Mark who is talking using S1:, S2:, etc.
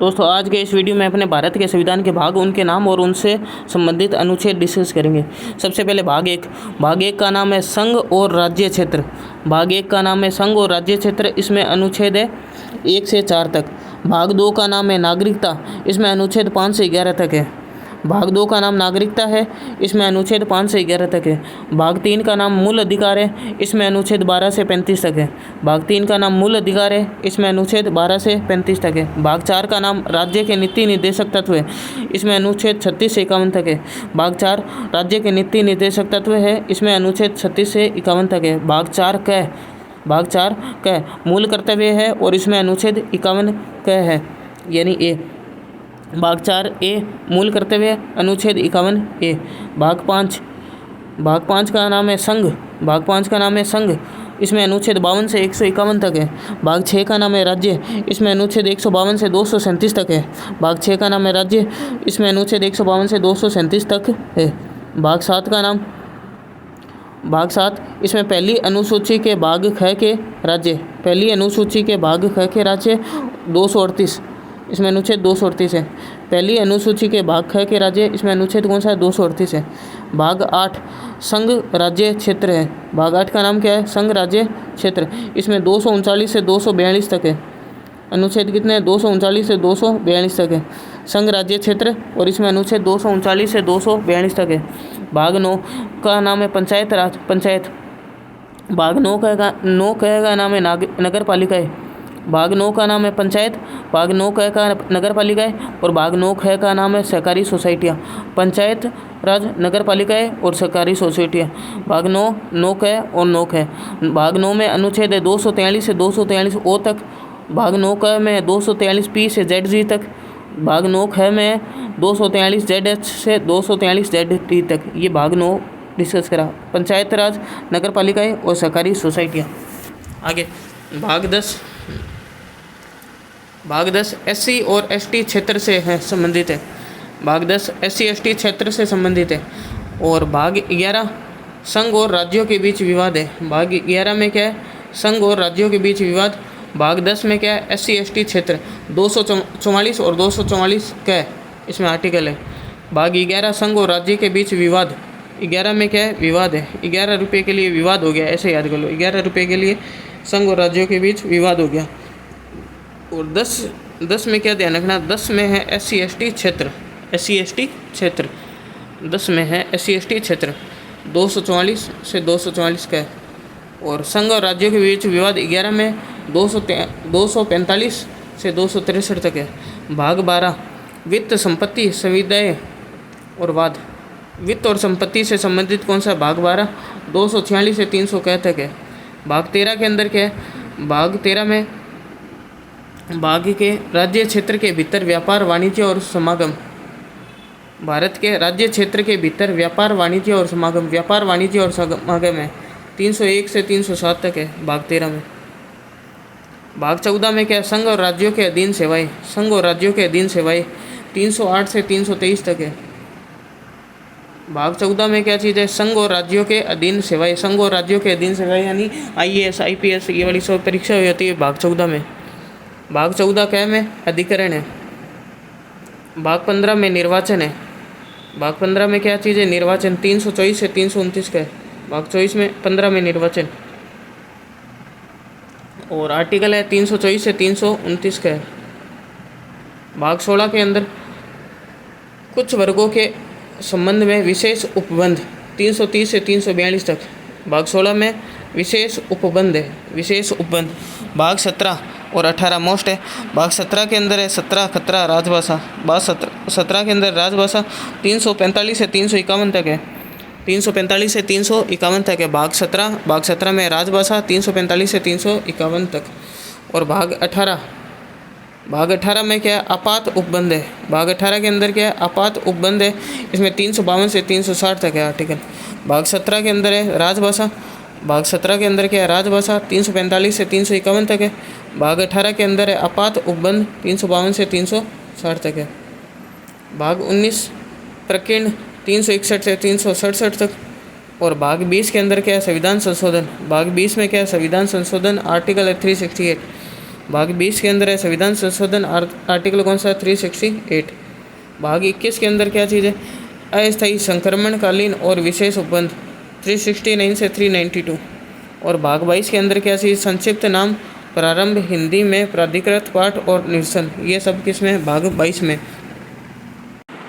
S1: दोस्तों आज के इस वीडियो में अपने भारत के संविधान के भाग, उनके नाम और उनसे संबंधित अनुच्छेद डिस्कस करेंगे। सबसे पहले भाग एक का नाम है संघ और राज्य क्षेत्र। भाग एक का नाम है संघ और राज्य क्षेत्र, इसमें अनुच्छेद है 1 से 4 तक। भाग 2 का नाम है नागरिकता, इसमें अनुच्छेद 5 से 11 तक है। भाग 2 का नाम नागरिकता है, इसमें अनुच्छेद 5 से 11 तक है। भाग 3 का नाम मूल अधिकार है, इसमें अनुच्छेद 12 से 35 तक है। भाग 3 का नाम मूल अधिकार है, इसमें अनुच्छेद 12 से 35 तक है। भाग 4 का नाम राज्य के नीति निर्देशक तत्व है, इसमें अनुच्छेद 36 से 51 तक है। भाग 4 राज्य के नीति निर्देशक तत्व है, इसमें अनुच्छेद 36 से 51 तक है। भाग 4 क मूल कर्तव्य है और इसमें अनुच्छेद 51 क है, यानी ए। भाग 4 ए मूल कर्तव्य, अनुच्छेद 51 ए। भाग 5 का नाम है संघ, इसमें अनुच्छेद 52 से 151 तक है। भाग 6 का नाम है राज्य, इसमें अनुच्छेद 152 से 237 तक है। भाग 6 का नाम है राज्य, इसमें अनुच्छेद 152 से 237 तक है। भाग 7 इसमें पहली अनुसूची के भाग ख के राज्य, 238, इसमें अनुच्छेद 238 है। पहली अनुसूची के भाग ख के राज्य, इसमें अनुच्छेद कौन सा है? 238 है। भाग 8 संघ राज्य क्षेत्र है। भाग 8 का नाम क्या है? संघ राज्य क्षेत्र, इसमें 239 से 242 तक है। अनुच्छेद कितने हैं? 239 से 242 तक है संघ राज्य क्षेत्र, और इसमें अनुच्छेद 239 से 242 तक है। भाग 9 का नाम है पंचायत राज, भाग 9 का नाम है नगर पालिकाएँ। भाग 9 का नाम है पंचायत, भाग 9 क का नगर पालिकाएँ, और भाग 9 ख का नाम है सहकारी सोसाइटियाँ। पंचायत राज, नगर पालिकाएँ और सहकारी सोसाइटियाँ। भाग 9 क और 9 ख। भाग 9 में अनुच्छेद है 243 से 243 ओ तक। भाग 9 क में 243 पी से जेड जी तक। भाग 9 ख में 243 जेड एच से 243 जेड टी तक। ये भाग 9 डिस्कस करा, पंचायत राज, नगर पालिकाएँ और सहकारी सोसाइटियाँ। आगे भाग 10 एससी और एसटी क्षेत्र से है संबंधित है। भाग 10 एससी एसटी क्षेत्र से संबंधित है। और भाग 11 संघ और राज्यों के बीच विवाद है। भाग 11 में क्या है? संघ और राज्यों के बीच विवाद। भाग 10 में क्या है? एससी एसटी क्षेत्र, 244 और 244 का इसमें आर्टिकल है। भाग 11 संघ और राज्य के बीच विवाद। 11 में क्या है? विवाद है। 11 रुपये के लिए विवाद हो गया, ऐसे याद कर लो। 11 रुपये के लिए संघ और राज्यों के बीच विवाद हो गया। और 10 में क्या ध्यान रखना? 10 में है एससी एसटी क्षेत्र, 10 में है एससी एसटी क्षेत्र, 244 से 244 का है। और संघ और राज्यों के बीच विवाद 11 में 245 से 263 तक है। भाग 12 वित्त, संपत्ति, संविदाएँ और वाद। वित्त और संपत्ति से संबंधित कौन सा? भाग 12 246 से 300 तक है। भाग 13 के अंदर क्या है? भाग 13 में भाग के राज्य क्षेत्र के भीतर व्यापार, वाणिज्य और समागम। भारत के राज्य क्षेत्र के भीतर व्यापार, वाणिज्य और समागम है। 301 से 307 तक है भाग 13 में। भाग 14 में क्या है? संघ और राज्यों के अधीन सेवाएं, 308 से 323 तक है। भाग 14 में क्या चीज़ है? संघ और राज्यों के अधीन सेवाएं, यानी IAS IPS ये वाली सब परीक्षा होती है भाग 14 में। भाग 14 क्या में? अधिकरण है। भाग 15 में निर्वाचन है। भाग 15 में क्या चीज़ है? निर्वाचन, 324 से 329 का है। भाग 24 में 15 में निर्वाचन, और आर्टिकल है 324 से 329 का है। भाग 16 के अंदर कुछ वर्गों के संबंध में विशेष उपबंध, 330 से 342 तक। भाग 16 में विशेष उपबंध है। भाग 17 और 18 मोस्ट है। भाग 17 के अंदर है 17 खतरा राजभाषा। भाग 17 के अंदर राजभाषा 345 से 351 तक है। 345 से 351 तक है भाग 17 में राजभाषा 345 से 351 तक। और भाग 18 में क्या है? आपात उपबंध है। भाग 18 के अंदर क्या है? आपात उपबंध है, इसमें 352 से 360 तक है आर्टिकल। भाग 17 के अंदर है राजभाषा। भाग 17 के अंदर क्या है? राजभाषा 345 से 351 तक है। भाग 18 के अंदर है आपात उपबंध, 352 से 360 तक है। भाग 19 प्रकीर्ण, 361 से 367 तक। और भाग 20 के अंदर क्या है? संविधान संशोधन। भाग 20 में क्या है? संविधान संशोधन, आर्टिकल है 368। भाग 20 के अंदर है संविधान संशोधन आर्टिकल कौन सा 368। भाग 21 के अंदर क्या चीज़ है, अस्थायी संक्रमणकालीन और विशेष उपबंध 369 से 392। और भाग 22 के अंदर क्या चीज़, संक्षिप्त नाम, प्रारंभ, हिंदी में प्राधिकृत पाठ और निरसन, ये सब किस में, भाग 22 में।